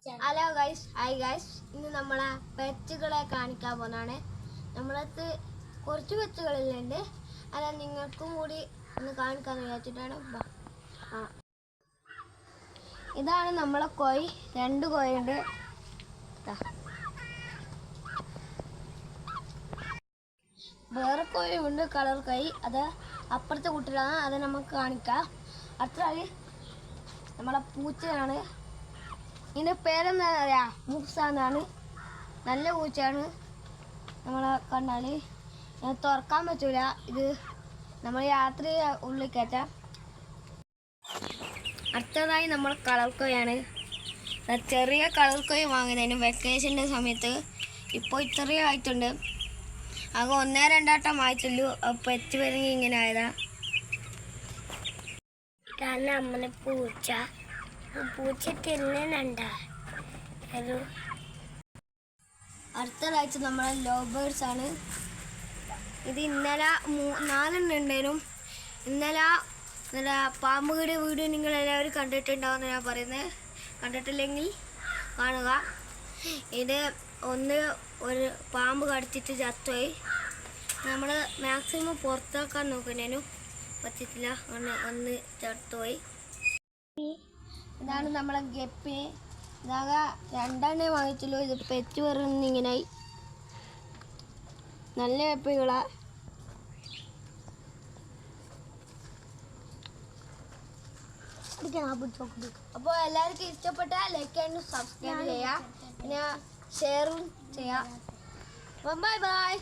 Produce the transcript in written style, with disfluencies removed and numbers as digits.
Hello guys, hi guys. ഇന്ന് നമ്മളെ പെറ്റുകളെ കാണിക്കാൻ പോകുന്നതാണ്. നമ്മളടുത്ത് കുറച്ച് പെറ്റുകളിലുണ്ട്. അല്ല, നിങ്ങൾക്കും കൂടി ഒന്ന് കാണിക്കാന്ന് വിചാരിച്ചിട്ടാണ്. ഇതാണ് നമ്മളെ കോഴി. 2 കോഴിയുണ്ട്. വേറെ കോഴിയുണ്ട്, കളർ കോഴി. അത് അപ്പുറത്തെ കുട്ടികളാണ്, അത് നമുക്ക് കാണിക്കാം. അടുത്ത നമ്മളെ പൂച്ചയാണ്. ഇതിൻ്റെ പേരെന്താ പറയുക, മൂസ എന്നാണ്. നല്ല പൂച്ചയാണ്. നമ്മളെ കണ്ടാൽ തുറക്കാൻ പറ്റൂല. ഇത് നമ്മൾ രാത്രി ഉള്ളിൽ കയറ്റാം. അടുത്തതായി നമ്മൾ കളർ കോഴിയാണ്. ചെറിയ കളർ കോഴി വാങ്ങുന്നതിന് വെക്കേഷൻ്റെ സമയത്ത് ഇപ്പോൾ ഇത്രയും ആയിട്ടുണ്ട്. അത് 1-2 ആയിട്ടുള്ളൂ. അപ്പോൾ എത്തി വരുമെങ്കിൽ ഇങ്ങനെ ആയതാ. ഇതാണ് നമ്മളെ പൂച്ച തിന്നുന്നുണ്ട. അടുത്തതായിട്ട് നമ്മളെ ലവ് ബേർഡ്സ് ആണ്. ഇത് ഇന്നലെ 4 ഉണ്ടായിരുന്നു. ഇന്നലെ പാമ്പുകളുടെ വീഡിയോ നിങ്ങൾ എല്ലാവരും കണ്ടിട്ടുണ്ടാവുമെന്ന് ഞാൻ പറയുന്നത്. കണ്ടിട്ടില്ലെങ്കിൽ കാണുക. ഇത് ഒരു പാമ്പ് കടിച്ചിട്ട് ചത്തുപോയി. നമ്മൾ മാക്സിമം പുറത്താക്കാൻ നോക്കുന്നതിനു പറ്റിയിട്ടില്ല, ഒന്ന് ചത്തുപോയി. ഇതാണ് നമ്മളെ ഗപ്പി. ഇതാകെ 2 വാങ്ങിച്ചുള്ളൂ. ഇത് പെറ്റ് പറയുന്നിങ്ങനായി. നല്ല ഗപ്പികളാ. അപ്പോൾ എല്ലാവർക്കും ഇഷ്ടപ്പെട്ടാൽ ലൈക്ക് ചെയ്യാനും സബ്സ്ക്രൈബ് ചെയ്യാം, പിന്നെ ഷെയറും ചെയ്യാം. Bye bye.